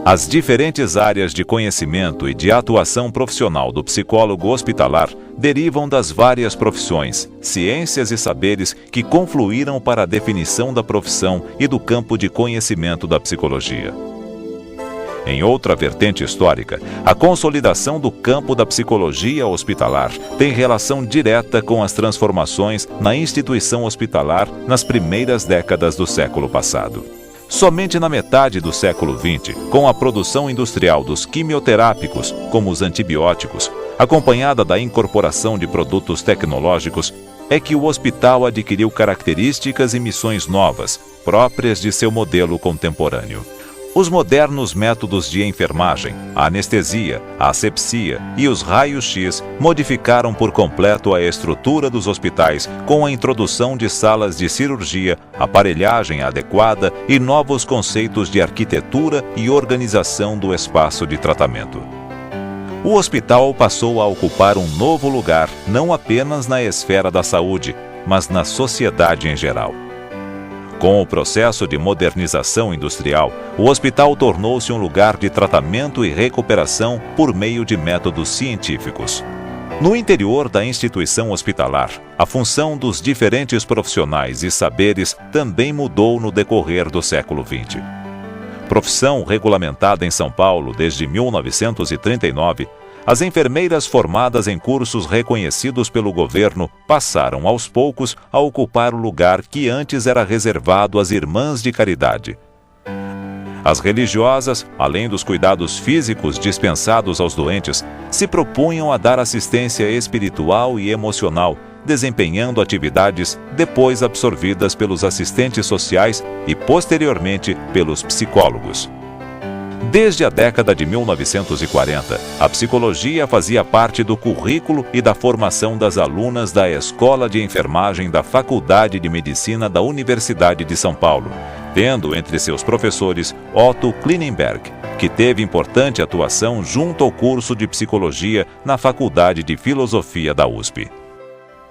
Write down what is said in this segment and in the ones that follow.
As diferentes áreas de conhecimento e de atuação profissional do psicólogo hospitalar derivam das várias profissões, ciências e saberes que confluíram para a definição da profissão e do campo de conhecimento da psicologia. Em outra vertente histórica, a consolidação do campo da psicologia hospitalar tem relação direta com as transformações na instituição hospitalar nas primeiras décadas do século passado. Somente na metade do século XX, com a produção industrial dos quimioterápicos, como os antibióticos, acompanhada da incorporação de produtos tecnológicos, é que o hospital adquiriu características e missões novas, próprias de seu modelo contemporâneo. Os modernos métodos de enfermagem, a anestesia, a asepsia e os raios-x modificaram por completo a estrutura dos hospitais com a introdução de salas de cirurgia, aparelhagem adequada e novos conceitos de arquitetura e organização do espaço de tratamento. O hospital passou a ocupar um novo lugar não apenas na esfera da saúde, mas na sociedade em geral. Com o processo de modernização industrial, o hospital tornou-se um lugar de tratamento e recuperação por meio de métodos científicos. No interior da instituição hospitalar, a função dos diferentes profissionais e saberes também mudou no decorrer do século XX. Profissão regulamentada em São Paulo desde 1939, as enfermeiras formadas em cursos reconhecidos pelo governo passaram aos poucos a ocupar o lugar que antes era reservado às irmãs de caridade. As religiosas, além dos cuidados físicos dispensados aos doentes, se propunham a dar assistência espiritual e emocional, desempenhando atividades depois absorvidas pelos assistentes sociais e posteriormente pelos psicólogos. Desde a década de 1940, a psicologia fazia parte do currículo e da formação das alunas da Escola de Enfermagem da Faculdade de Medicina da Universidade de São Paulo, tendo entre seus professores Otto Klinenberg, que teve importante atuação junto ao curso de Psicologia na Faculdade de Filosofia da USP.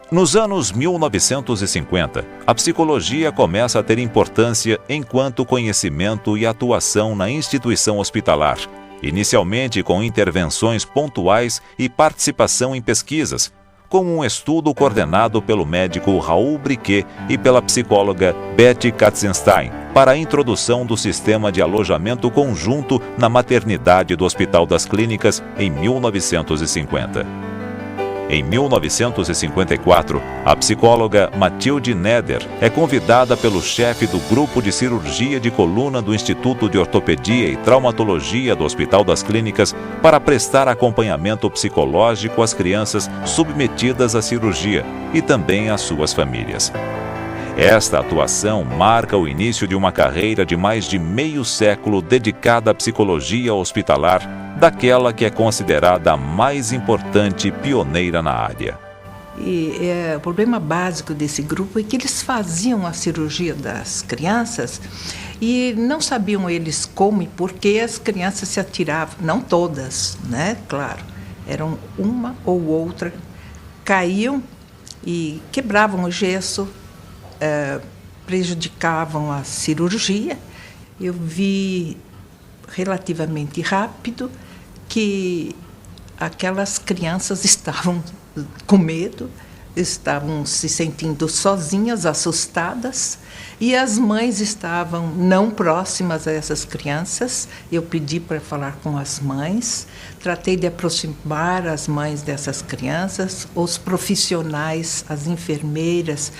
Nos anos 1950, a psicologia começa a ter importância enquanto conhecimento e atuação na instituição hospitalar, inicialmente com intervenções pontuais e participação em pesquisas, como um estudo coordenado pelo médico Raul Briquet e pela psicóloga Betty Katzenstein, para a introdução do sistema de alojamento conjunto na maternidade do Hospital das Clínicas em 1950. Em 1954, a psicóloga Matilde Neder é convidada pelo chefe do grupo de cirurgia de coluna do Instituto de Ortopedia e Traumatologia do Hospital das Clínicas para prestar acompanhamento psicológico às crianças submetidas à cirurgia e também às suas famílias. Esta atuação marca o início de uma carreira de mais de meio século dedicada à psicologia hospitalar, daquela que é considerada a mais importante pioneira na área. O problema básico desse grupo é que eles faziam a cirurgia das crianças e não sabiam eles como e por que as crianças se atiravam, não todas, né? Claro, eram uma ou outra, caíam e quebravam o gesso, prejudicavam a cirurgia. Eu vi relativamente rápido que aquelas crianças estavam com medo, estavam se sentindo sozinhas, assustadas, e as mães estavam não próximas a essas crianças. Eu pedi para falar com as mães, tratei de aproximar as mães dessas crianças, os profissionais, as enfermeiras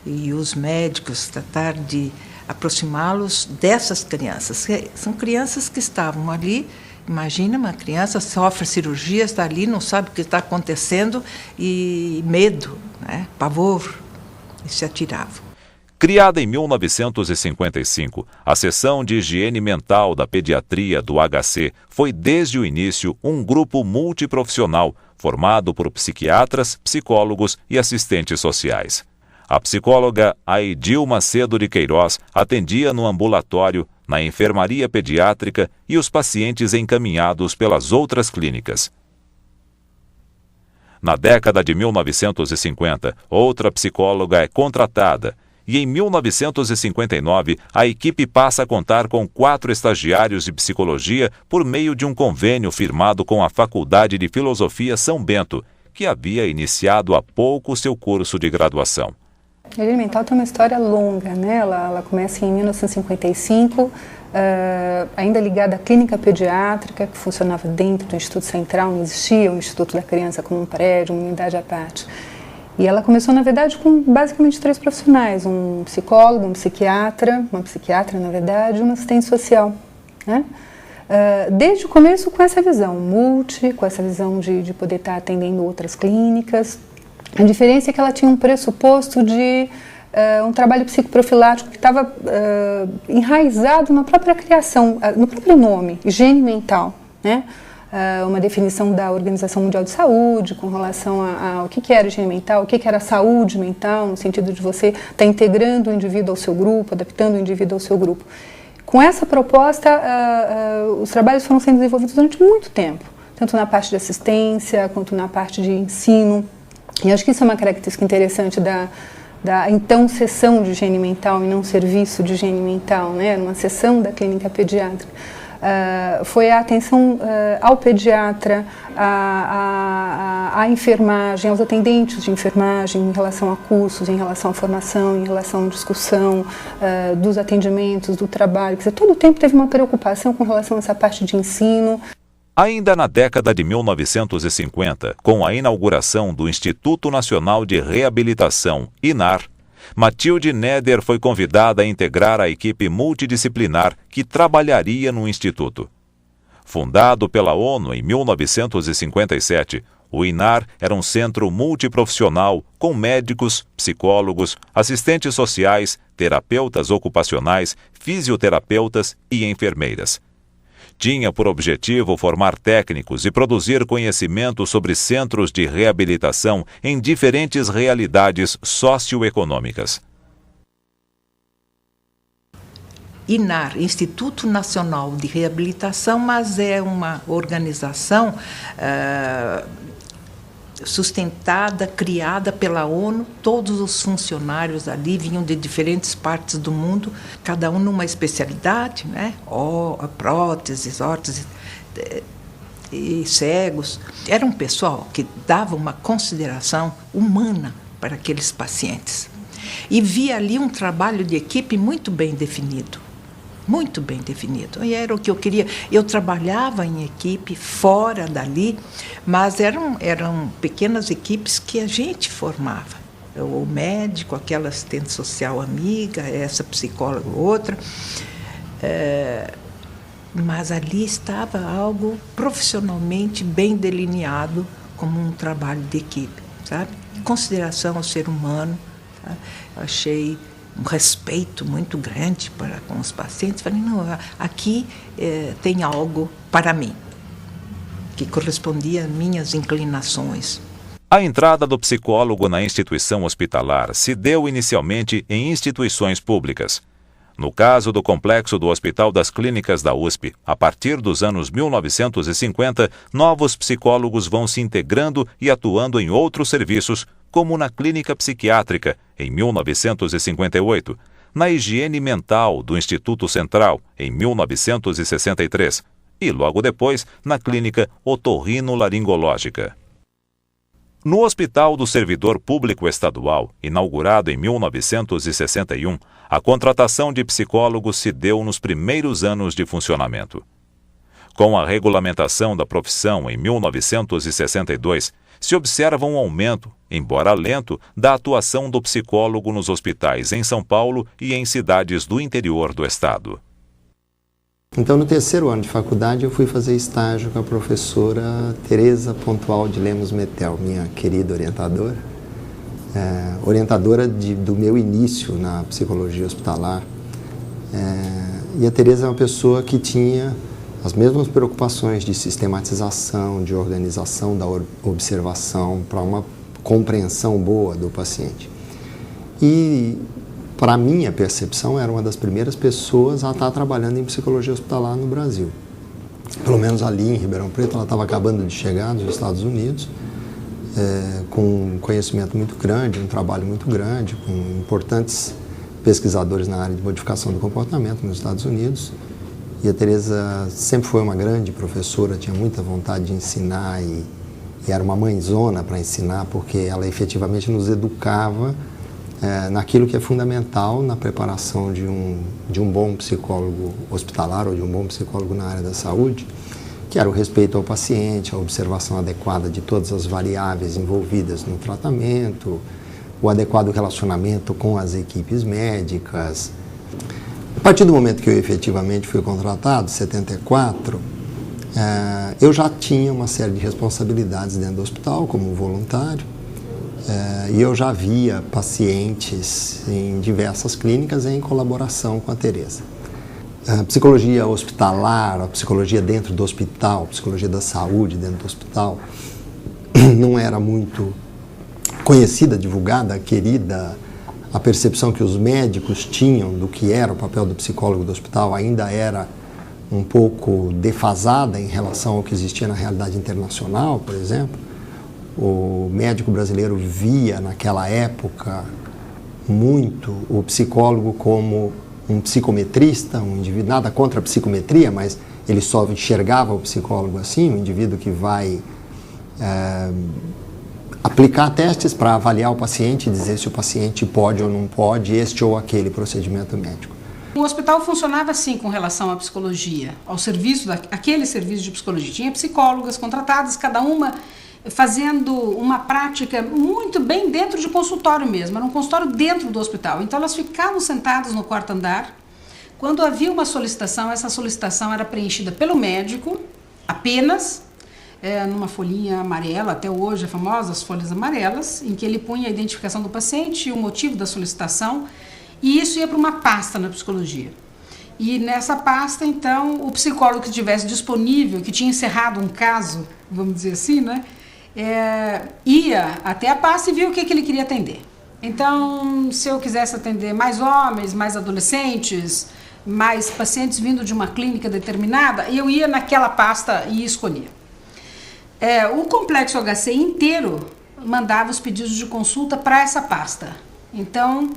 e os médicos, tratar de aproximá-los dessas crianças. São crianças que estavam ali. Imagina, uma criança sofre cirurgia, está ali, não sabe o que está acontecendo, e medo, né? Pavor, e se atiravam. Criada em 1955, a seção de higiene mental da pediatria do HC foi desde o início um grupo multiprofissional formado por psiquiatras, psicólogos e assistentes sociais. A psicóloga Aidil Macedo de Queiroz atendia no ambulatório, na enfermaria pediátrica e os pacientes encaminhados pelas outras clínicas. Na década de 1950, outra psicóloga é contratada e em 1959 a equipe passa a contar com 4 estagiários de psicologia por meio de um convênio firmado com a Faculdade de Filosofia São Bento, que havia iniciado há pouco seu curso de graduação. A higiene mental tem uma história longa, né? Ela começa em 1955, ainda ligada à clínica pediátrica, que funcionava dentro do Instituto Central, não existia o Instituto da Criança como um prédio, uma unidade à parte. E ela começou, na verdade, com basicamente 3 profissionais, um psicólogo, um psiquiatra, uma psiquiatra, na verdade, e uma assistente social, né? Desde o começo com essa visão com essa visão de poder estar atendendo outras clínicas. A diferença é que ela tinha um pressuposto de um trabalho psicoprofilático que estava enraizado na própria criação, no próprio nome, higiene mental, né? Uma definição da Organização Mundial de Saúde com relação ao que era higiene mental, o que era saúde mental, no sentido de você estar integrando o indivíduo ao seu grupo, adaptando o indivíduo ao seu grupo. Com essa proposta, os trabalhos foram sendo desenvolvidos durante muito tempo, tanto na parte de assistência quanto na parte de ensino. E acho que isso é uma característica interessante da então sessão de higiene mental e não serviço de higiene mental, né? Era uma sessão da clínica pediátrica. Foi a atenção ao pediatra, à enfermagem, aos atendentes de enfermagem em relação a cursos, em relação à formação, em relação à discussão dos atendimentos, do trabalho. Quer dizer, todo o tempo teve uma preocupação com relação a essa parte de ensino. Ainda na década de 1950, com a inauguração do Instituto Nacional de Reabilitação, INAR, Matilde Neder foi convidada a integrar a equipe multidisciplinar que trabalharia no Instituto. Fundado pela ONU em 1957, o INAR era um centro multiprofissional com médicos, psicólogos, assistentes sociais, terapeutas ocupacionais, fisioterapeutas e enfermeiras. Tinha por objetivo formar técnicos e produzir conhecimento sobre centros de reabilitação em diferentes realidades socioeconômicas. INAR, Instituto Nacional de Reabilitação, mas é uma organização sustentada, criada pela ONU. Todos os funcionários ali vinham de diferentes partes do mundo, cada um numa especialidade, né? Próteses, órteses e cegos. Era um pessoal que dava uma consideração humana para aqueles pacientes. E via ali um trabalho de equipe muito bem definido. Muito bem definido. E era o que eu queria. Eu trabalhava em equipe fora dali, mas eram pequenas equipes que a gente formava. O médico, aquela assistente social amiga, essa psicóloga, outra. Mas ali estava algo profissionalmente bem delineado como um trabalho de equipe, sabe? Consideração ao ser humano. Sabe? Eu achei um respeito muito grande com os pacientes. Falei, não, aqui tem algo para mim, que correspondia às minhas inclinações. A entrada do psicólogo na instituição hospitalar se deu inicialmente em instituições públicas. No caso do complexo do Hospital das Clínicas da USP, a partir dos anos 1950, novos psicólogos vão se integrando e atuando em outros serviços, como na Clínica Psiquiátrica, em 1958, na Higiene Mental do Instituto Central, em 1963, e logo depois na Clínica Otorrinolaringológica. No Hospital do Servidor Público Estadual, inaugurado em 1961, a contratação de psicólogos se deu nos primeiros anos de funcionamento. Com a regulamentação da profissão em 1962, se observa um aumento, embora lento, da atuação do psicólogo nos hospitais em São Paulo e em cidades do interior do estado. Então, no terceiro ano de faculdade, eu fui fazer estágio com a professora Tereza Pontual de Lemos Metel, minha querida orientadora, orientadora do meu início na psicologia hospitalar. E a Tereza é uma pessoa que tinha as mesmas preocupações de sistematização, de organização da observação para uma compreensão boa do paciente. E, para minha percepção, era uma das primeiras pessoas a estar trabalhando em psicologia hospitalar no Brasil. Pelo menos ali em Ribeirão Preto, ela estava acabando de chegar nos Estados Unidos, com um conhecimento muito grande, um trabalho muito grande, com importantes pesquisadores na área de modificação do comportamento nos Estados Unidos. E a Teresa sempre foi uma grande professora, tinha muita vontade de ensinar e era uma mãezona para ensinar, porque ela efetivamente nos educava naquilo que é fundamental na preparação de um bom psicólogo hospitalar ou de um bom psicólogo na área da saúde, que era o respeito ao paciente, a observação adequada de todas as variáveis envolvidas no tratamento, o adequado relacionamento com as equipes médicas. A partir do momento que eu efetivamente fui contratado, em 74, eu já tinha uma série de responsabilidades dentro do hospital como voluntário, e eu já via pacientes em diversas clínicas em colaboração com a Teresa. A psicologia hospitalar, a psicologia dentro do hospital, a psicologia da saúde dentro do hospital, não era muito conhecida, divulgada, querida. A percepção que os médicos tinham do que era o papel do psicólogo do hospital ainda era um pouco defasada em relação ao que existia na realidade internacional, por exemplo. O médico brasileiro via naquela época muito o psicólogo como um psicometrista, um indivíduo, nada contra a psicometria, mas ele só enxergava o psicólogo assim, um indivíduo que vai aplicar testes para avaliar o paciente e dizer se o paciente pode ou não pode este ou aquele procedimento médico. O hospital funcionava assim com relação à psicologia, ao serviço, aquele serviço de psicologia. Tinha psicólogas contratadas, cada uma fazendo uma prática muito bem dentro de consultório mesmo, era um consultório dentro do hospital. Então elas ficavam sentadas no quarto andar. Quando havia uma solicitação, essa solicitação era preenchida pelo médico, apenas, numa folhinha amarela, até hoje é famosa as folhas amarelas, em que ele punha a identificação do paciente e o motivo da solicitação, e isso ia para uma pasta na psicologia. E nessa pasta, então, o psicólogo que estivesse disponível, que tinha encerrado um caso, vamos dizer assim, né, ia até a pasta e via o que ele queria atender. Então, se eu quisesse atender mais homens, mais adolescentes, mais pacientes vindo de uma clínica determinada, eu ia naquela pasta e escolhia. O complexo HC inteiro mandava os pedidos de consulta para essa pasta. Então,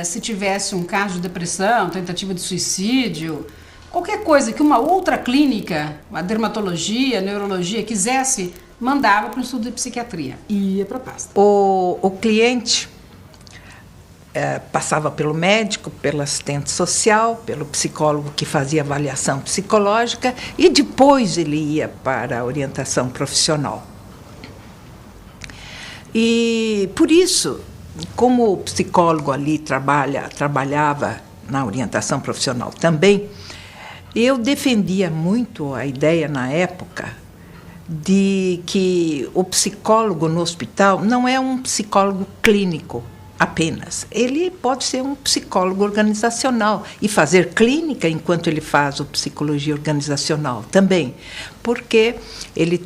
se tivesse um caso de depressão, tentativa de suicídio, qualquer coisa que uma outra clínica, a dermatologia, a neurologia, quisesse, mandava para o estudo de psiquiatria e ia para a pasta. O cliente passava pelo médico, pelo assistente social, pelo psicólogo que fazia avaliação psicológica e depois ele ia para a orientação profissional. E por isso, como o psicólogo ali trabalhava na orientação profissional também, eu defendia muito a ideia na época de que o psicólogo no hospital não é um psicólogo clínico apenas. Ele pode ser um psicólogo organizacional e fazer clínica enquanto ele faz o psicologia organizacional também, porque ele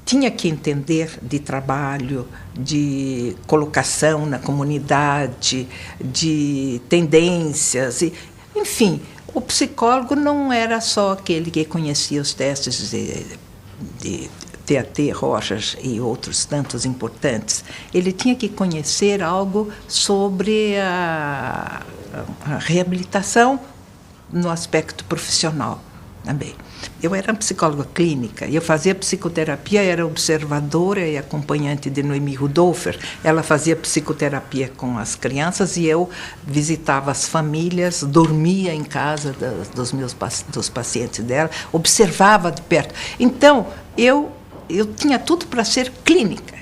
tinha que entender de trabalho, de colocação na comunidade, de tendências, enfim, o psicólogo não era só aquele que conhecia os testes de TAT, Rogers e outros tantos importantes. Ele tinha que conhecer algo sobre a reabilitação no aspecto profissional também. Eu era psicóloga clínica, eu fazia psicoterapia, era observadora e acompanhante de Noemi Rudolfer. Ela fazia psicoterapia com as crianças e eu visitava as famílias, dormia em casa dos pacientes dela, observava de perto. Então, eu tinha tudo para ser clínica,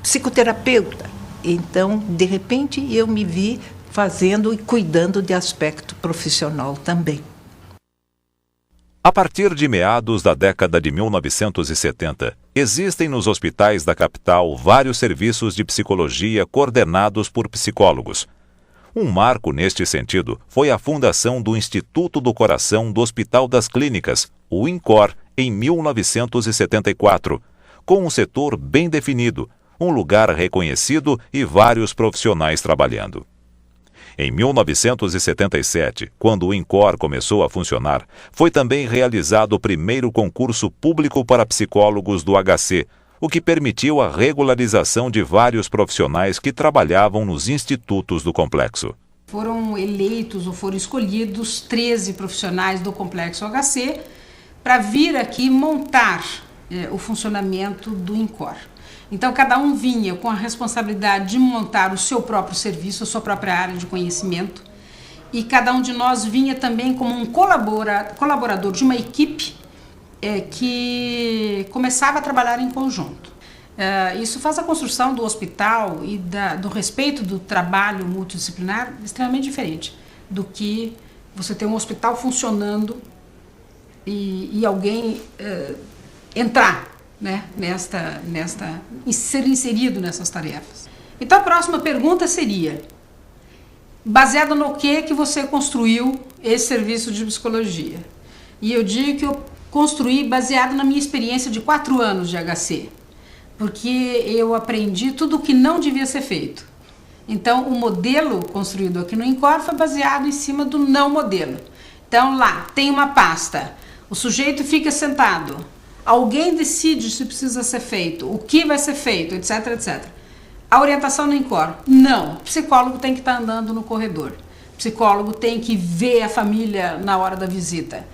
psicoterapeuta. Então, de repente, eu me vi fazendo e cuidando de aspecto profissional também. A partir de meados da década de 1970, existem nos hospitais da capital vários serviços de psicologia coordenados por psicólogos. Um marco neste sentido foi a fundação do Instituto do Coração do Hospital das Clínicas, o INCOR, em 1974, com um setor bem definido, um lugar reconhecido e vários profissionais trabalhando. Em 1977, quando o INCOR começou a funcionar, foi também realizado o primeiro concurso público para psicólogos do HC, o que permitiu a regularização de vários profissionais que trabalhavam nos institutos do complexo. foram eleitos ou foram escolhidos 13 profissionais do Complexo HC para vir aqui montar o funcionamento do INCOR. Então, cada um vinha com a responsabilidade de montar o seu próprio serviço, a sua própria área de conhecimento, e cada um de nós vinha também como um colaborador de uma equipe que começava a trabalhar em conjunto. Isso faz a construção do hospital e do respeito do trabalho multidisciplinar extremamente diferente do que você ter um hospital funcionando e alguém entrar, né, ser inserido nessas tarefas. Então a próxima pergunta seria: baseado no que você construiu esse serviço de psicologia? E eu digo que eu construí baseado na minha experiência de 4 anos de HC, porque eu aprendi tudo o que não devia ser feito. Então o modelo construído aqui no INCOR foi baseado em cima do não modelo. Então lá tem uma pasta, o sujeito fica sentado, alguém decide se precisa ser feito, o que vai ser feito, etc, etc. A orientação no INCOR: não, o psicólogo tem que estar andando no corredor, o psicólogo tem que ver a família na hora da visita,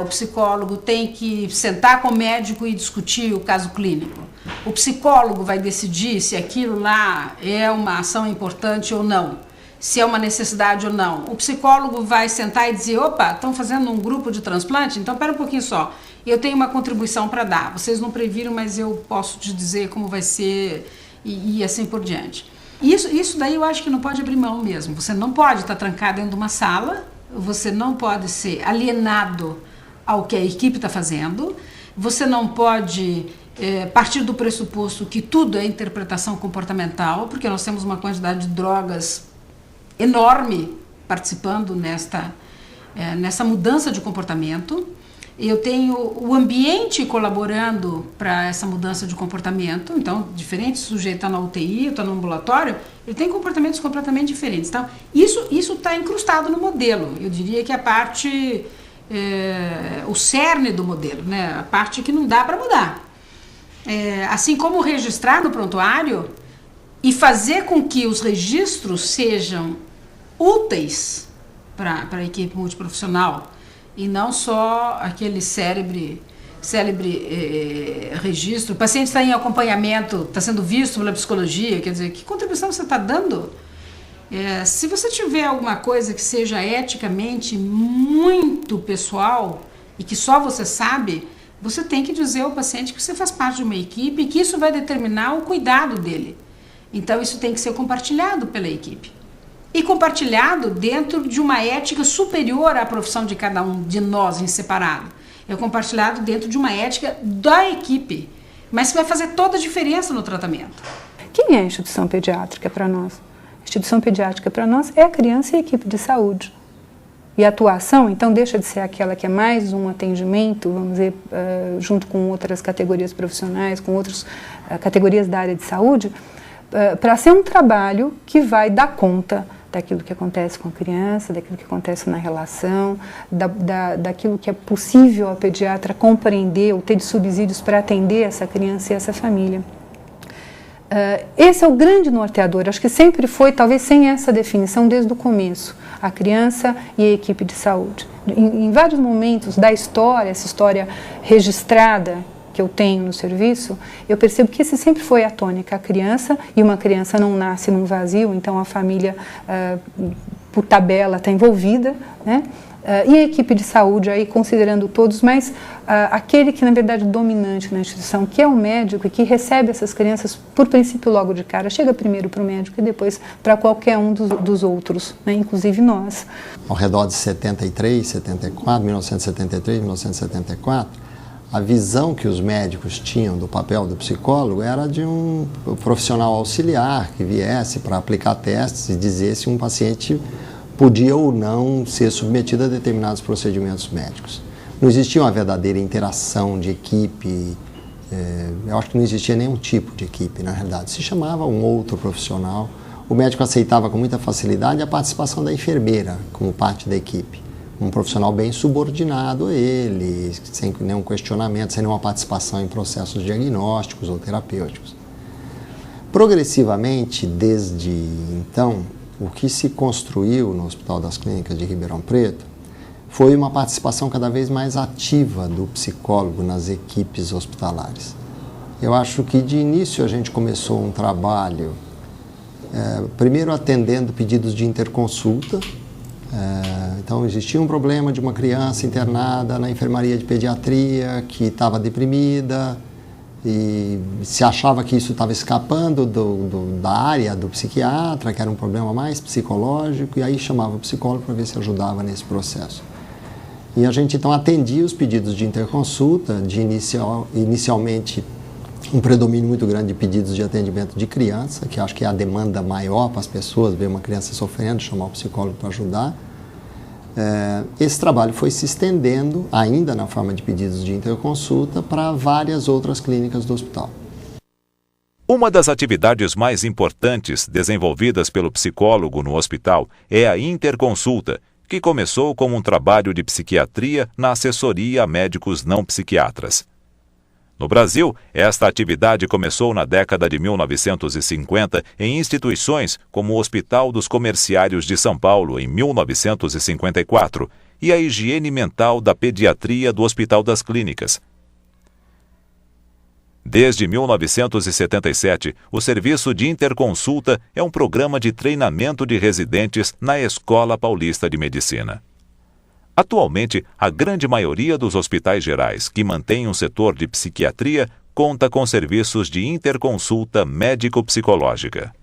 o psicólogo tem que sentar com o médico e discutir o caso clínico, o psicólogo vai decidir se aquilo lá é uma ação importante ou não, se é uma necessidade ou não. O psicólogo vai sentar e dizer: opa, estão fazendo um grupo de transplante? Então, espera um pouquinho só, eu tenho uma contribuição para dar, vocês não previram, mas eu posso te dizer como vai ser, e assim por diante. Isso daí eu acho que não pode abrir mão mesmo. Você não pode estar trancado dentro de uma sala, você não pode ser alienado ao que a equipe está fazendo, você não pode partir do pressuposto que tudo é interpretação comportamental, porque nós temos uma quantidade de drogas enorme participando nessa mudança de comportamento. Eu tenho o ambiente colaborando para essa mudança de comportamento. Então, diferente se o sujeito está na UTI ou está no ambulatório, ele tem comportamentos completamente diferentes. Então, isso está incrustado no modelo. Eu diria que a parte, o cerne do modelo, né? A parte que não dá para mudar. Assim como registrar no prontuário e fazer com que os registros sejam úteis para a equipe multiprofissional, e não só aquele célebre registro. O paciente está em acompanhamento, está sendo visto pela psicologia, quer dizer, que contribuição você está dando? Se você tiver alguma coisa que seja eticamente muito pessoal e que só você sabe, você tem que dizer ao paciente que você faz parte de uma equipe e que isso vai determinar o cuidado dele. Então isso tem que ser compartilhado pela equipe. E compartilhado dentro de uma ética superior à profissão de cada um de nós em separado. É compartilhado dentro de uma ética da equipe, mas que vai fazer toda a diferença no tratamento. Quem é a instituição pediátrica para nós? A instituição pediátrica para nós é a criança e a equipe de saúde. E a atuação, então, deixa de ser aquela que é mais um atendimento, vamos dizer, junto com outras categorias profissionais, com outras categorias da área de saúde, para ser um trabalho que vai dar conta daquilo que acontece com a criança, daquilo que acontece na relação, daquilo que é possível a pediatra compreender ou ter de subsídios para atender essa criança e essa família. Esse é o grande norteador, acho que sempre foi, talvez sem essa definição desde o começo, a criança e a equipe de saúde. Em vários momentos da história, essa história registrada que eu tenho no serviço, eu percebo que esse sempre foi a tônica, a criança, e uma criança não nasce num vazio, então a família, por tabela, está envolvida, né? E a equipe de saúde, aí considerando todos, mas aquele que na verdade é dominante na instituição, que é o médico e que recebe essas crianças, por princípio logo de cara, chega primeiro para o médico e depois para qualquer um dos outros, né? Inclusive nós. Ao redor de 73, 74, 1973, 1974, a visão que os médicos tinham do papel do psicólogo era de um profissional auxiliar que viesse para aplicar testes e dizer se um paciente podia ou não ser submetido a determinados procedimentos médicos. Não existia uma verdadeira interação de equipe, eu acho que não existia nenhum tipo de equipe, na realidade. Se chamava um outro profissional, o médico aceitava com muita facilidade a participação da enfermeira como parte da equipe. Um profissional bem subordinado a ele, sem nenhum questionamento, sem nenhuma participação em processos diagnósticos ou terapêuticos. Progressivamente, desde então, o que se construiu no Hospital das Clínicas de Ribeirão Preto foi uma participação cada vez mais ativa do psicólogo nas equipes hospitalares. Eu acho que de início a gente começou um trabalho, primeiro atendendo pedidos de interconsulta. Então existia um problema de uma criança internada na enfermaria de pediatria que estava deprimida e se achava que isso estava escapando da área do psiquiatra, que era um problema mais psicológico, e aí chamava o psicólogo para ver se ajudava nesse processo. E a gente então atendia os pedidos de interconsulta, inicialmente um predomínio muito grande de pedidos de atendimento de criança, que acho que é a demanda maior para as pessoas, ver uma criança sofrendo, chamar o psicólogo para ajudar. Esse trabalho foi se estendendo, ainda na forma de pedidos de interconsulta, para várias outras clínicas do hospital. Uma das atividades mais importantes desenvolvidas pelo psicólogo no hospital é a interconsulta, que começou como um trabalho de psiquiatria na assessoria a médicos não psiquiatras. No Brasil, esta atividade começou na década de 1950 em instituições como o Hospital dos Comerciários de São Paulo, em 1954, e a higiene mental da pediatria do Hospital das Clínicas. Desde 1977, o Serviço de Interconsulta é um programa de treinamento de residentes na Escola Paulista de Medicina. Atualmente, a grande maioria dos hospitais gerais que mantêm um setor de psiquiatria conta com serviços de interconsulta médico-psicológica.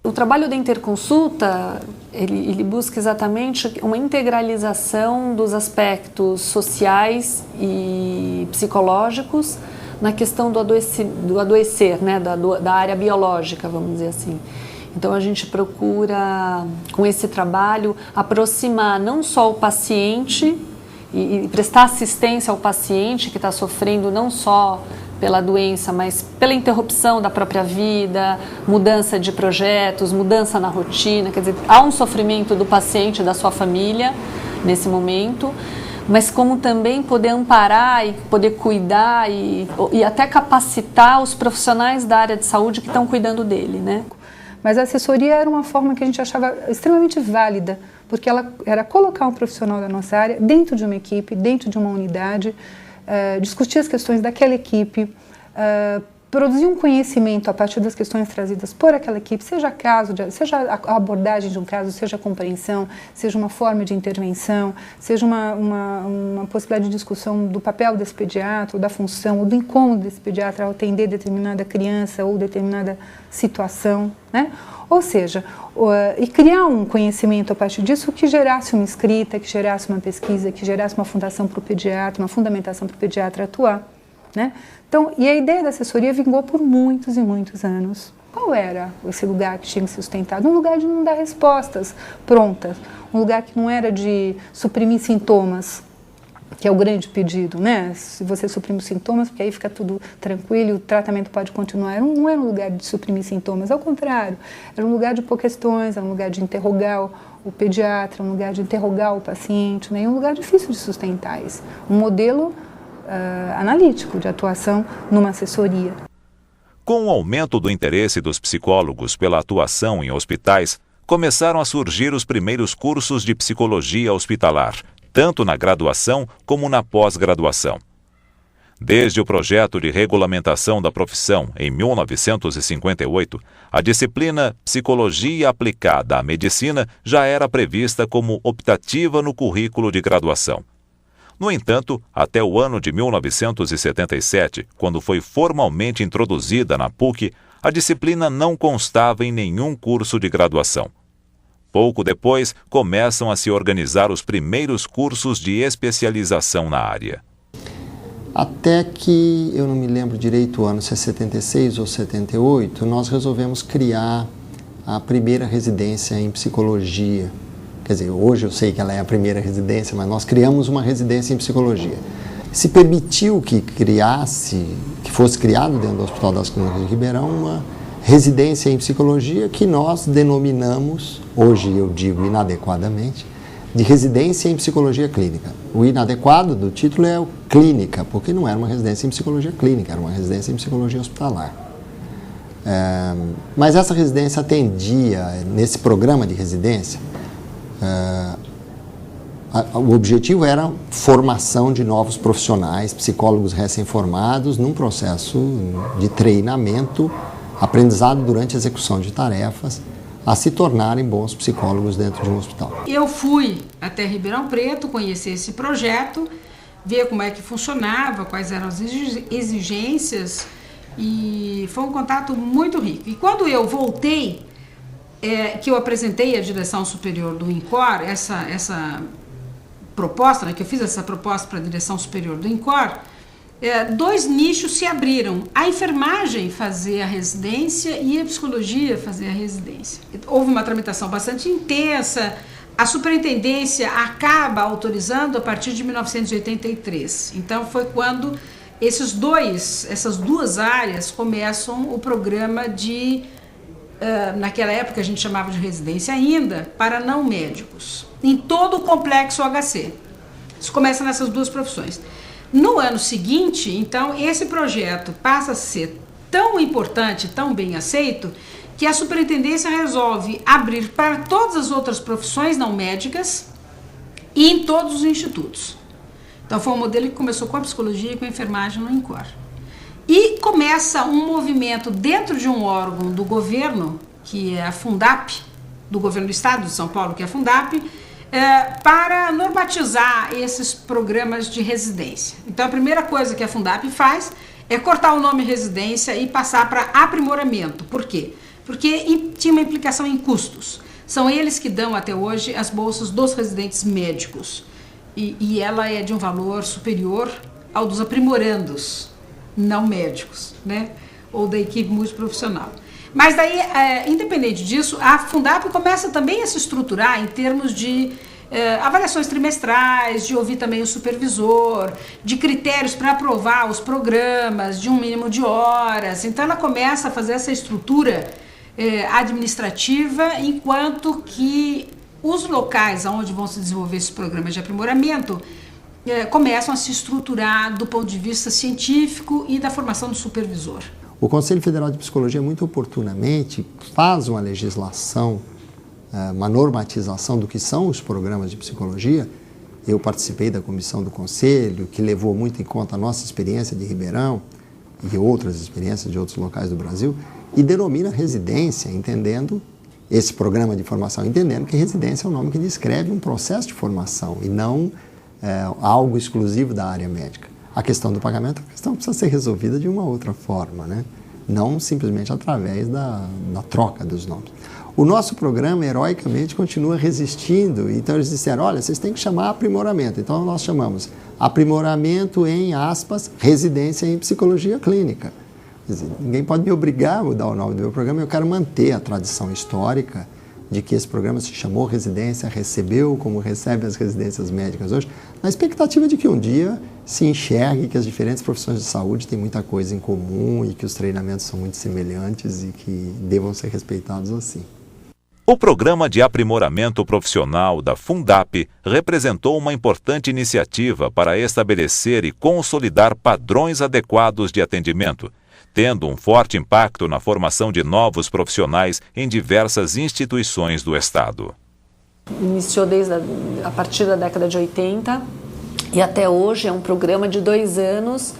O trabalho da interconsulta, ele busca exatamente uma integralização dos aspectos sociais e psicológicos na questão do adoecer, né, da área biológica, vamos dizer assim. Então a gente procura, com esse trabalho, aproximar não só o paciente e prestar assistência ao paciente que está sofrendo não só pela doença, mas pela interrupção da própria vida, mudança de projetos, mudança na rotina. Quer dizer, há um sofrimento do paciente e da sua família nesse momento, mas como também poder amparar e poder cuidar e até capacitar os profissionais da área de saúde que estão cuidando dele, né? Mas a assessoria era uma forma que a gente achava extremamente válida, porque ela era colocar um profissional da nossa área dentro de uma equipe, dentro de uma unidade, discutir as questões daquela equipe, produzir um conhecimento a partir das questões trazidas por aquela equipe, seja a abordagem de um caso, seja a compreensão, seja uma forma de intervenção, seja uma possibilidade de discussão do papel desse pediatra, ou da função, ou do incômodo desse pediatra ao atender determinada criança ou determinada situação, né? Ou seja, e criar um conhecimento a partir disso que gerasse uma escrita, que gerasse uma pesquisa, que gerasse uma fundação para o pediatra, uma fundamentação para o pediatra atuar, né? Então, e a ideia da assessoria vingou por muitos e muitos anos. Qual era esse lugar que tinha que ser sustentado? Um lugar de não dar respostas prontas, um lugar que não era de suprimir sintomas, que é o grande pedido, né? Se você suprime os sintomas, porque aí fica tudo tranquilo, o tratamento pode continuar. Não era um lugar de suprimir sintomas, ao contrário, era um lugar de pôr questões, era um lugar de interrogar o pediatra, um lugar de interrogar o paciente, né? E um lugar difícil de sustentar isso. Um modelo analítico de atuação numa assessoria. Com o aumento do interesse dos psicólogos pela atuação em hospitais, começaram a surgir os primeiros cursos de psicologia hospitalar, tanto na graduação como na pós-graduação. Desde o projeto de regulamentação da profissão, em 1958, a disciplina Psicologia Aplicada à Medicina já era prevista como optativa no currículo de graduação. No entanto, até o ano de 1977, quando foi formalmente introduzida na PUC, a disciplina não constava em nenhum curso de graduação. Pouco depois, começam a se organizar os primeiros cursos de especialização na área. Até que, eu não me lembro direito o ano, se é 76 ou 78, nós resolvemos criar a primeira residência em psicologia. Quer dizer, hoje eu sei que ela é a primeira residência, mas nós criamos uma residência em psicologia. Se permitiu que fosse criado dentro do Hospital das Clínicas de Ribeirão uma residência em psicologia que nós denominamos, hoje eu digo inadequadamente, de residência em psicologia clínica. O inadequado do título é o clínica, porque não era uma residência em psicologia clínica, era uma residência em psicologia hospitalar. Mas essa residência atendia, nesse programa de residência, o objetivo era formação de novos profissionais, psicólogos recém-formados, num processo de treinamento, aprendizado durante a execução de tarefas, a se tornarem bons psicólogos dentro de um hospital. Eu fui até Ribeirão Preto conhecer esse projeto, ver como é que funcionava, quais eram as exigências, e foi um contato muito rico. E quando eu voltei, que eu apresentei à direção superior do INCOR, essa proposta, né, que eu fiz essa proposta para a direção superior do INCOR, 2 nichos se abriram. A enfermagem fazia a residência e a psicologia fazia a residência. Houve uma tramitação bastante intensa. A superintendência acaba autorizando a partir de 1983. Então foi quando essas 2 áreas começam o programa de, naquela época a gente chamava de residência ainda, para não médicos, em todo o complexo HC. Isso começa nessas 2 profissões. No ano seguinte, então, esse projeto passa a ser tão importante, tão bem aceito, que a superintendência resolve abrir para todas as outras profissões não médicas e em todos os institutos. Então foi um modelo que começou com a psicologia e com a enfermagem no INCOR. E começa um movimento dentro de um órgão do governo, que é a Fundap, do governo do estado de São Paulo, que é a Fundap, para normatizar esses programas de residência. Então a primeira coisa que a Fundap faz é cortar o nome residência e passar para aprimoramento. Por quê? Porque tinha uma implicação em custos. São eles que dão até hoje as bolsas dos residentes médicos. E ela é de um valor superior ao dos aprimorandos não médicos, né? Ou da equipe multiprofissional. Mas daí, independente disso, a Fundap começa também a se estruturar em termos de avaliações trimestrais, de ouvir também o supervisor, de critérios para aprovar os programas, de um mínimo de horas. Então ela começa a fazer essa estrutura administrativa, enquanto que os locais onde vão se desenvolver esses programas de aprimoramento começam a se estruturar do ponto de vista científico e da formação do supervisor. O Conselho Federal de Psicologia, muito oportunamente, faz uma legislação, uma normatização do que são os programas de psicologia. Eu participei da comissão do Conselho, que levou muito em conta a nossa experiência de Ribeirão e outras experiências de outros locais do Brasil, e denomina residência, entendendo esse programa de formação, entendendo que residência é um nome que descreve um processo de formação e não algo exclusivo da área médica. A questão do pagamento, a questão precisa ser resolvida de uma outra forma, né? Não simplesmente através da troca dos nomes. O nosso programa, heroicamente, continua resistindo. Então, eles disseram, olha, vocês têm que chamar aprimoramento. Então, nós chamamos aprimoramento em, aspas, residência em psicologia clínica. Quer dizer, ninguém pode me obrigar a mudar o nome do meu programa. Eu quero manter a tradição histórica de que esse programa se chamou residência, recebeu como recebe as residências médicas hoje, na expectativa de que um dia se enxergue que as diferentes profissões de saúde têm muita coisa em comum e que os treinamentos são muito semelhantes e que devam ser respeitados assim. O Programa de Aprimoramento Profissional da Fundap representou uma importante iniciativa para estabelecer e consolidar padrões adequados de atendimento, tendo um forte impacto na formação de novos profissionais em diversas instituições do Estado. Iniciou a partir da década de 80 e até hoje é um programa de 2 anos,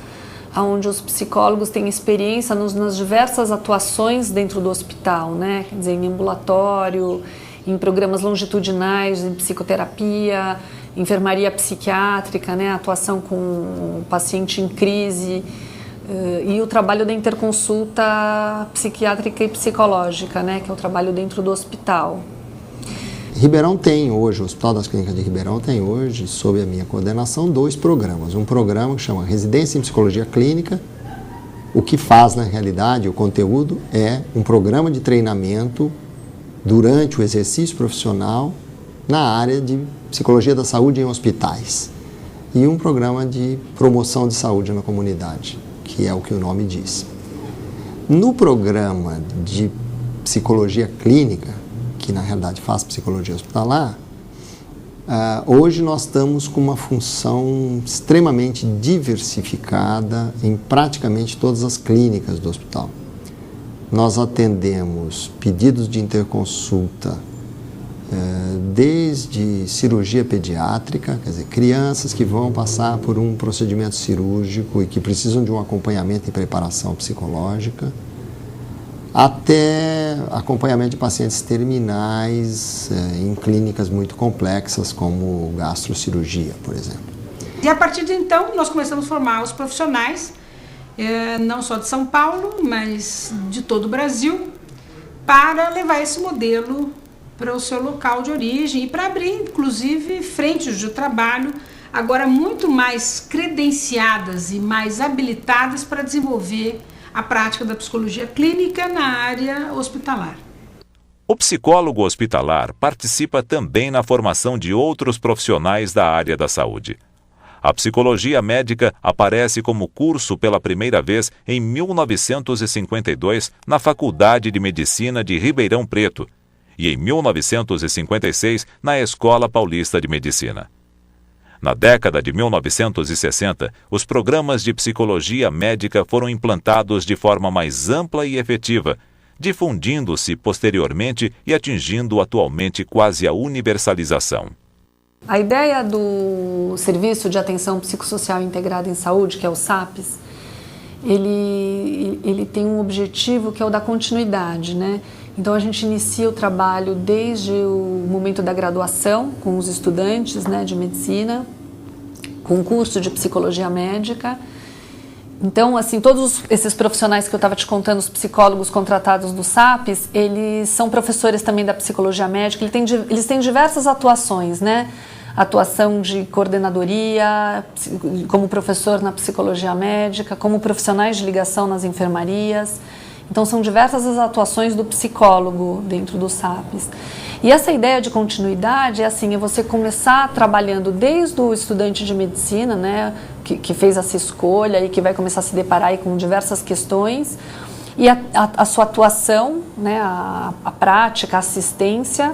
onde os psicólogos têm experiência nas diversas atuações dentro do hospital, né? Quer dizer, em ambulatório, em programas longitudinais, em psicoterapia, enfermaria psiquiátrica, né? Atuação com o paciente em crise, e o trabalho da interconsulta psiquiátrica e psicológica, né? Que é o trabalho dentro do hospital. Ribeirão tem hoje, o Hospital das Clínicas de Ribeirão tem hoje, sob a minha coordenação, 2 programas. Um programa que chama Residência em Psicologia Clínica. O que faz, na realidade, o conteúdo é um programa de treinamento durante o exercício profissional na área de psicologia da saúde em hospitais. E um programa de promoção de saúde na comunidade, que é o que o nome diz. No programa de psicologia clínica, que na realidade faz psicologia hospitalar, hoje nós estamos com uma função extremamente diversificada em praticamente todas as clínicas do hospital. nós atendemos pedidos de interconsulta desde cirurgia pediátrica, quer dizer, crianças que vão passar por um procedimento cirúrgico e que precisam de um acompanhamento e preparação psicológica, até acompanhamento de pacientes terminais em clínicas muito complexas, como gastrocirurgia, por exemplo. E a partir de então, nós começamos a formar os profissionais, não só de São Paulo, mas de todo o Brasil, para levar esse modelo para o seu local de origem e para abrir, inclusive, frentes de trabalho agora muito mais credenciadas e mais habilitadas para desenvolver a prática da psicologia clínica na área hospitalar. O psicólogo hospitalar participa também na formação de outros profissionais da área da saúde. A psicologia médica aparece como curso pela primeira vez em 1952 na Faculdade de Medicina de Ribeirão Preto e em 1956 na Escola Paulista de Medicina. Na década de 1960, os programas de psicologia médica foram implantados de forma mais ampla e efetiva, difundindo-se posteriormente e atingindo atualmente quase a universalização. A ideia do Serviço de Atenção Psicossocial Integrada em Saúde, que é o SAPS, ele tem um objetivo que é o da continuidade, né? Então a gente inicia o trabalho desde o momento da graduação com os estudantes, né, de medicina, com o curso de psicologia médica. Então, assim, todos esses profissionais que eu estava te contando, os psicólogos contratados do SAPS, eles são professores também da psicologia médica, eles têm diversas atuações, né? Atuação de coordenadoria, como professor na psicologia médica, como profissionais de ligação nas enfermarias. Então, são diversas as atuações do psicólogo dentro do SAPS. E essa ideia de continuidade é assim, é você começar trabalhando desde o estudante de medicina, né, que fez essa escolha e que vai começar a se deparar aí com diversas questões, e a sua atuação, né, a prática, a assistência,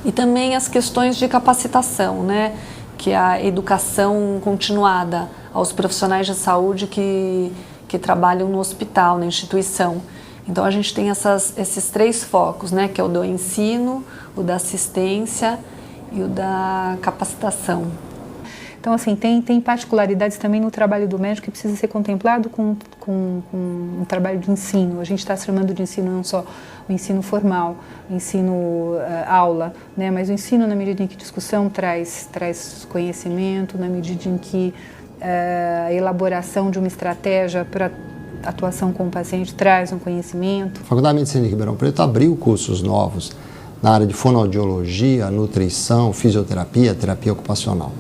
e também as questões de capacitação, né, que é a educação continuada aos profissionais de saúde que trabalham no hospital, na instituição. Então a gente tem esses três focos, né, que é o do ensino, o da assistência e o da capacitação. Então, assim, tem particularidades também no trabalho do médico que precisa ser contemplado com um trabalho de ensino. A gente está chamando de ensino não só o ensino formal, o ensino aula, né, mas o ensino na medida em que discussão traz conhecimento, na medida em que a elaboração de uma estratégia para atuação com o paciente traz um conhecimento. A Faculdade de Medicina de Ribeirão Preto abriu cursos novos na área de fonoaudiologia, nutrição, fisioterapia, terapia ocupacional.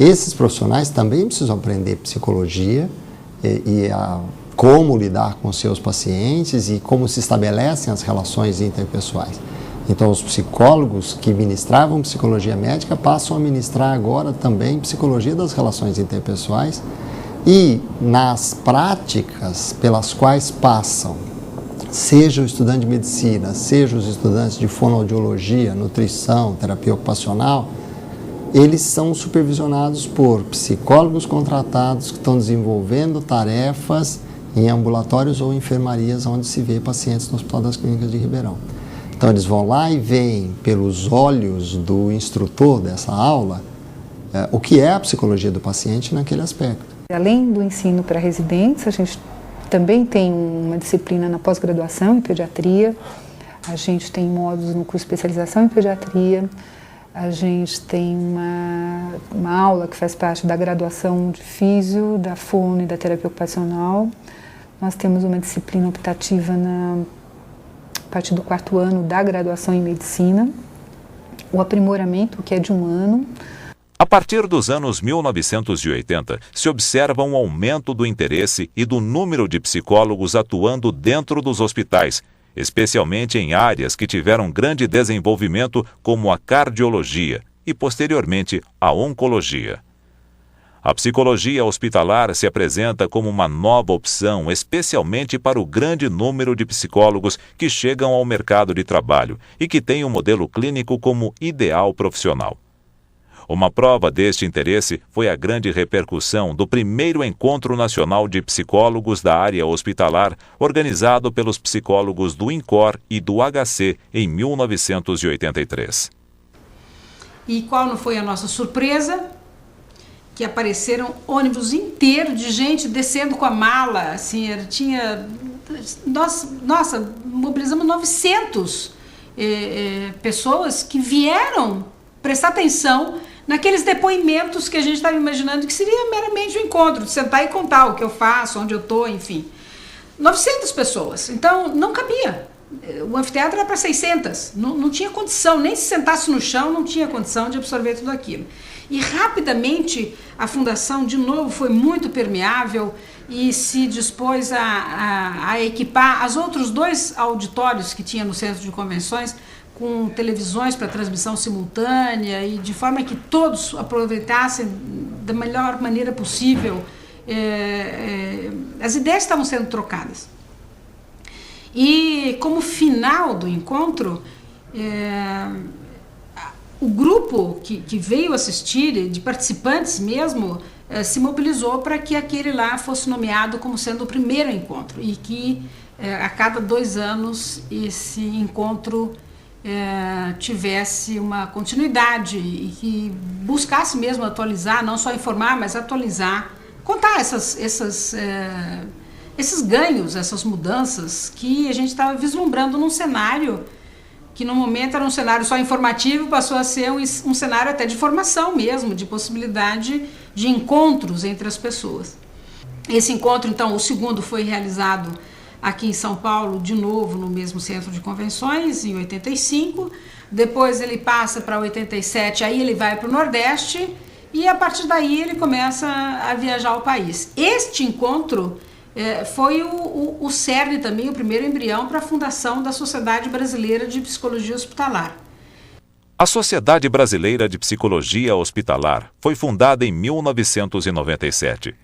Esses profissionais também precisam aprender psicologia e como lidar com seus pacientes e como se estabelecem as relações interpessoais. Então, os psicólogos que ministravam psicologia médica passam a ministrar agora também psicologia das relações interpessoais e nas práticas pelas quais passam, seja o estudante de medicina, seja os estudantes de fonoaudiologia, nutrição, terapia ocupacional, eles são supervisionados por psicólogos contratados que estão desenvolvendo tarefas em ambulatórios ou enfermarias onde se vê pacientes no Hospital das Clínicas de Ribeirão. Então, eles vão lá e veem pelos olhos do instrutor dessa aula o que é a psicologia do paciente naquele aspecto. Além do ensino para residentes, a gente também tem uma disciplina na pós-graduação em pediatria, a gente tem módulos no curso de especialização em pediatria, a gente tem uma aula que faz parte da graduação de físio, da fono e da terapia ocupacional. Nós temos uma disciplina optativa a partir do 4º ano da graduação em medicina, o aprimoramento, que é de 1 ano. A partir dos anos 1980, se observa um aumento do interesse e do número de psicólogos atuando dentro dos hospitais, especialmente em áreas que tiveram grande desenvolvimento, como a cardiologia e, posteriormente, a oncologia. A psicologia hospitalar se apresenta como uma nova opção, especialmente para o grande número de psicólogos que chegam ao mercado de trabalho e que têm o modelo clínico como ideal profissional. Uma prova deste interesse foi a grande repercussão do primeiro Encontro Nacional de Psicólogos da Área Hospitalar, organizado pelos psicólogos do INCOR e do HC em 1983. E qual não foi a nossa surpresa? Que apareceram ônibus inteiro de gente descendo com a mala, assim, nossa, mobilizamos 900 pessoas que vieram prestar atenção naqueles depoimentos que a gente estava imaginando que seria meramente um encontro, de sentar e contar o que eu faço, onde eu estou, enfim. 900 pessoas, então não cabia. O anfiteatro era para 600, não tinha condição, nem se sentasse no chão, não tinha condição de absorver tudo aquilo. E rapidamente a fundação, de novo, foi muito permeável e se dispôs a equipar os outros 2 auditórios que tinha no centro de convenções com televisões para transmissão simultânea e de forma que todos aproveitassem da melhor maneira possível. As ideias estavam sendo trocadas. E como final do encontro, o grupo que veio assistir, de participantes mesmo, se mobilizou para que aquele lá fosse nomeado como sendo o primeiro encontro e que a cada 2 anos esse encontro tivesse uma continuidade e que buscasse mesmo atualizar, não só informar, mas atualizar, contar esses ganhos, essas mudanças que a gente estava vislumbrando num cenário que no momento era um cenário só informativo, passou a ser um cenário até de formação mesmo, de possibilidade de encontros entre as pessoas. Esse encontro, então, o segundo foi realizado aqui em São Paulo, de novo no mesmo centro de convenções, em 85, depois ele passa para 87, aí ele vai para o Nordeste e a partir daí ele começa a viajar o país. Este encontro foi o cerne também, o primeiro embrião para a fundação da Sociedade Brasileira de Psicologia Hospitalar. A Sociedade Brasileira de Psicologia Hospitalar foi fundada em 1997.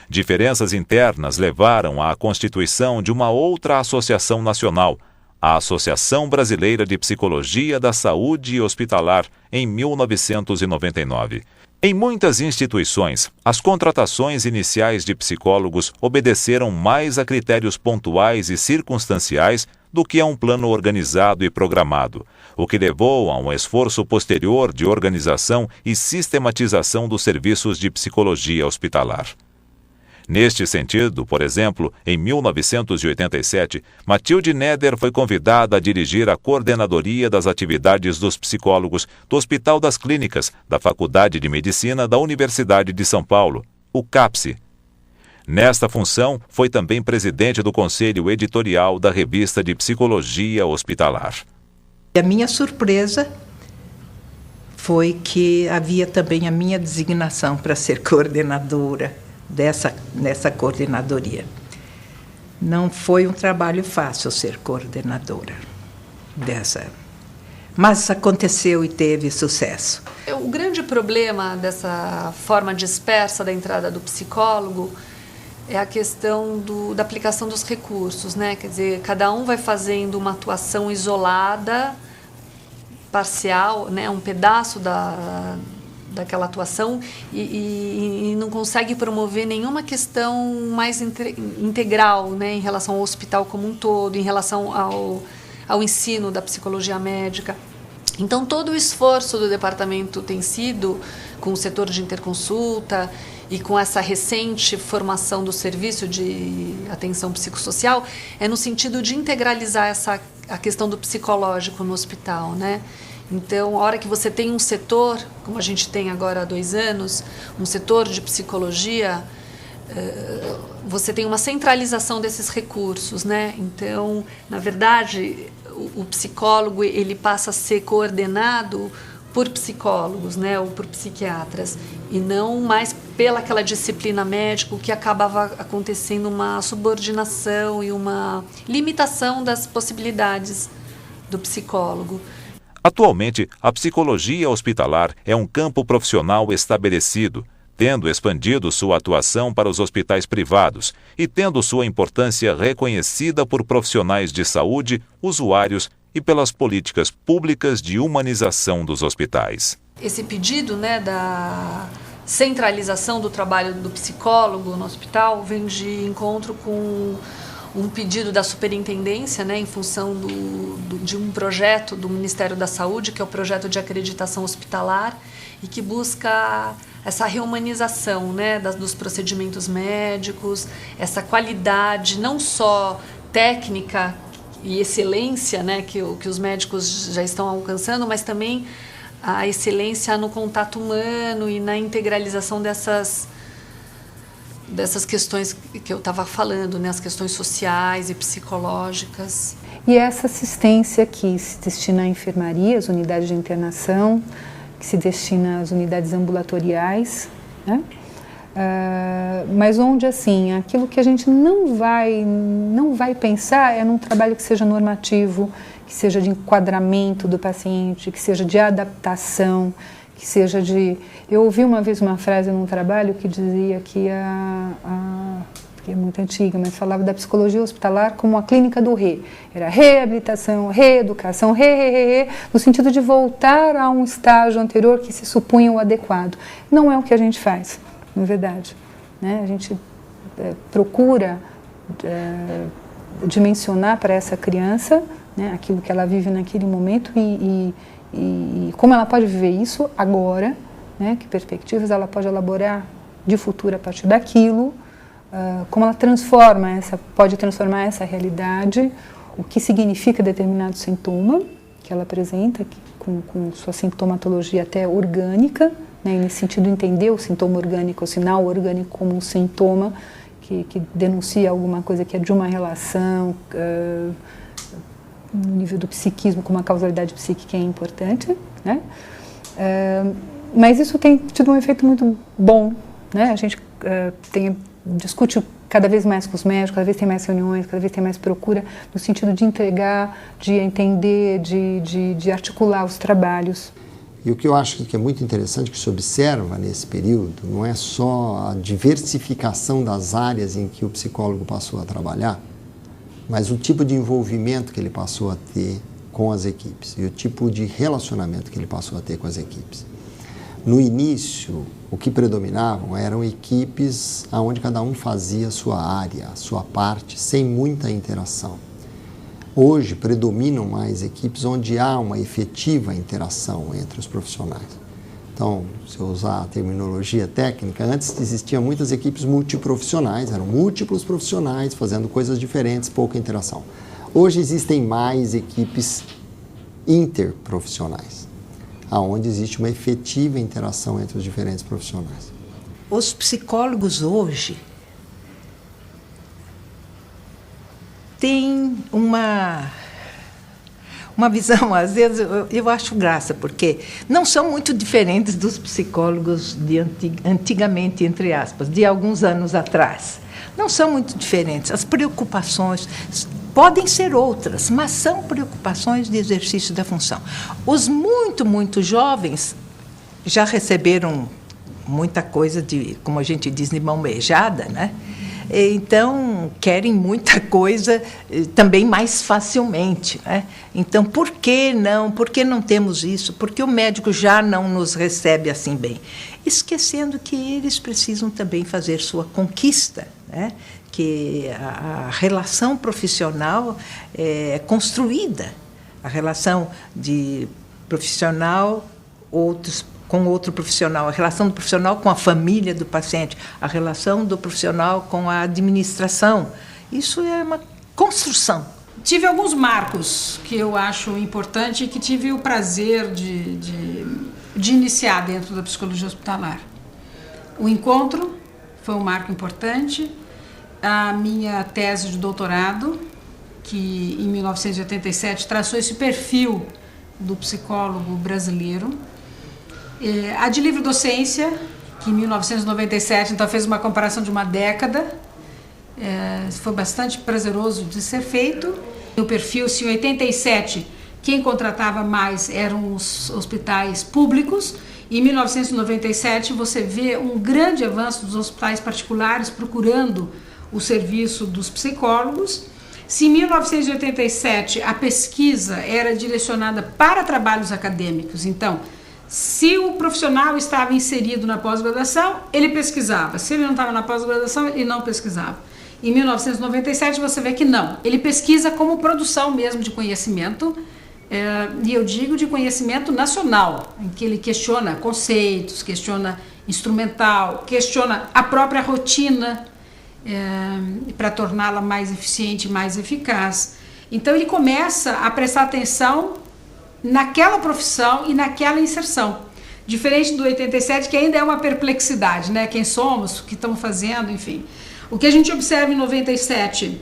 Diferenças internas levaram à constituição de uma outra associação nacional, a Associação Brasileira de Psicologia da Saúde Hospitalar, em 1999. Em muitas instituições, as contratações iniciais de psicólogos obedeceram mais a critérios pontuais e circunstanciais do que a um plano organizado e programado, o que levou a um esforço posterior de organização e sistematização dos serviços de psicologia hospitalar. Neste sentido, por exemplo, em 1987, Matilde Neder foi convidada a dirigir a coordenadoria das atividades dos psicólogos do Hospital das Clínicas da Faculdade de Medicina da Universidade de São Paulo, o CAPSE. Nesta função, foi também presidente do Conselho Editorial da Revista de Psicologia Hospitalar. A minha surpresa foi que havia também a minha designação para ser coordenadora nessa coordenadoria. Não foi um trabalho fácil ser coordenadora dessa, mas aconteceu e teve sucesso. O grande problema dessa forma dispersa da entrada do psicólogo é a questão da aplicação dos recursos, né? Quer dizer, cada um vai fazendo uma atuação isolada, parcial, né? Um pedaço daquela atuação e não consegue promover nenhuma questão mais integral, né, em relação ao hospital como um todo, em relação ao ensino da psicologia médica. Então, todo o esforço do departamento tem sido, com o setor de interconsulta e com essa recente formação do serviço de atenção psicossocial, é no sentido de integralizar a questão do psicológico no hospital, né? Então, a hora que você tem um setor, como a gente tem agora há 2 anos, um setor de psicologia, você tem uma centralização desses recursos, né? Então, na verdade, o psicólogo ele passa a ser coordenado por psicólogos, né, ou por psiquiatras, e não mais pelaquela disciplina médica, que acabava acontecendo uma subordinação e uma limitação das possibilidades do psicólogo. Atualmente, a psicologia hospitalar é um campo profissional estabelecido, tendo expandido sua atuação para os hospitais privados e tendo sua importância reconhecida por profissionais de saúde, usuários e pelas políticas públicas de humanização dos hospitais. Esse pedido, né, da centralização do trabalho do psicólogo no hospital vem de encontro com um pedido da superintendência, né, em função de um projeto do Ministério da Saúde, que é o projeto de acreditação hospitalar, e que busca essa reumanização, né, dos procedimentos médicos, essa qualidade não só técnica e excelência, né, que os médicos já estão alcançando, mas também a excelência no contato humano e na integralização dessas questões que eu estava falando, né, as questões sociais e psicológicas. E essa assistência que se destina à enfermaria, às unidades de internação, que se destina às unidades ambulatoriais, né? Mas onde, assim, aquilo que a gente não vai pensar é num trabalho que seja normativo, que seja de enquadramento do paciente, que seja de adaptação, que seja de... Eu ouvi uma vez uma frase num trabalho que dizia que que é muito antiga, mas falava da psicologia hospitalar como a clínica do Era reabilitação, reeducação, no sentido de voltar a um estágio anterior que se supunha o adequado. Não é o que a gente faz, na verdade, né? A gente procura dimensionar para essa criança, né, aquilo que ela vive naquele momento e como ela pode viver isso agora, né, que perspectivas ela pode elaborar de futuro a partir daquilo, como ela pode transformar essa realidade, o que significa determinado sintoma que ela apresenta, com sua sintomatologia até orgânica, né, e nesse sentido entender o sintoma orgânico, o sinal orgânico como um sintoma que denuncia alguma coisa que é de uma relação, no nível do psiquismo, com uma causalidade psíquica que é importante, né? Mas isso tem tido um efeito muito bom, né? A gente discute cada vez mais com os médicos, cada vez tem mais reuniões, cada vez tem mais procura, no sentido de entregar, de entender, de articular os trabalhos. E o que eu acho que é muito interessante que se observa nesse período não é só a diversificação das áreas em que o psicólogo passou a trabalhar, mas o tipo de envolvimento que ele passou a ter com as equipes e o tipo de relacionamento que ele passou a ter com as equipes. No início, o que predominavam eram equipes onde cada um fazia a sua área, a sua parte, sem muita interação. Hoje, predominam mais equipes onde há uma efetiva interação entre os profissionais. Então, se eu usar a terminologia técnica, antes existiam muitas equipes multiprofissionais, eram múltiplos profissionais fazendo coisas diferentes, pouca interação. Hoje existem mais equipes interprofissionais, onde existe uma efetiva interação entre os diferentes profissionais. Os psicólogos hoje têm uma visão, às vezes, eu acho graça, porque não são muito diferentes dos psicólogos de antigamente, entre aspas, de alguns anos atrás. Não são muito diferentes. As preocupações podem ser outras, mas são preocupações de exercício da função. Os muito jovens já receberam muita coisa, como a gente diz, de mão beijada, né? Então, querem muita coisa também mais facilmente, né? Então, por que não? Por que não temos isso? Por que o médico já não nos recebe assim bem? Esquecendo que eles precisam também fazer sua conquista, né? Que a relação profissional é construída, a relação de profissional com outro profissional, a relação do profissional com a família do paciente, a relação do profissional com a administração. Isso é uma construção. Tive alguns marcos que eu acho importante e que tive o prazer de iniciar dentro da psicologia hospitalar. O encontro foi um marco importante. A minha tese de doutorado, que em 1987 traçou esse perfil do psicólogo brasileiro. A de livre-docência, que em 1997, então, fez uma comparação de uma década. Foi bastante prazeroso de ser feito. O perfil, se em 87, quem contratava mais eram os hospitais públicos. Em 1997, você vê um grande avanço dos hospitais particulares procurando o serviço dos psicólogos. Se em 1987 a pesquisa era direcionada para trabalhos acadêmicos, então, se o profissional estava inserido na pós-graduação, ele pesquisava. Se ele não estava na pós-graduação, ele não pesquisava. Em 1997 você vê que não. Ele pesquisa como produção mesmo de conhecimento, e eu digo de conhecimento nacional, em que ele questiona conceitos, questiona instrumental, questiona a própria rotina, para torná-la mais eficiente, mais eficaz. Então ele começa a prestar atenção naquela profissão e naquela inserção. Diferente do 87, que ainda é uma perplexidade, né? Quem somos, o que estamos fazendo, enfim. O que a gente observa em 97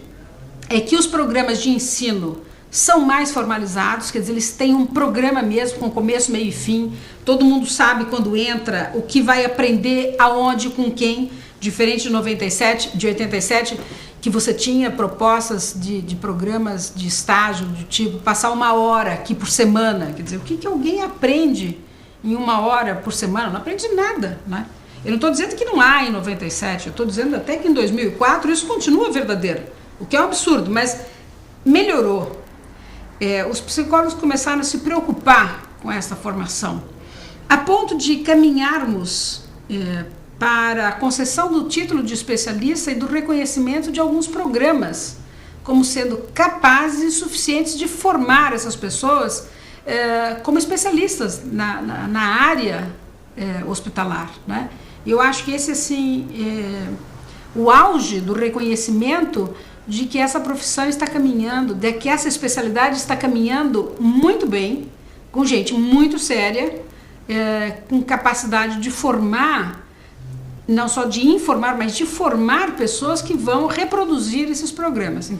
é que os programas de ensino são mais formalizados, quer dizer, eles têm um programa mesmo, com começo, meio e fim. Todo mundo sabe quando entra o que vai aprender, aonde, com quem. Diferente de 87, que você tinha propostas de programas de estágio, do tipo passar 1 hora aqui por semana. Quer dizer, o que alguém aprende em 1 hora por semana? Não aprende nada, né? Eu não estou dizendo que não há em 97, eu estou dizendo até que em 2004 isso continua verdadeiro, o que é um absurdo, mas melhorou. Os psicólogos começaram a se preocupar com essa formação, a ponto de caminharmos para a concessão do título de especialista e do reconhecimento de alguns programas, como sendo capazes e suficientes de formar essas pessoas como especialistas na área hospitalar, né? Eu acho que esse, assim, o auge do reconhecimento de que essa profissão está caminhando, de que essa especialidade está caminhando muito bem, com gente muito séria, com capacidade de formar, não só de informar, mas de formar pessoas que vão reproduzir esses programas.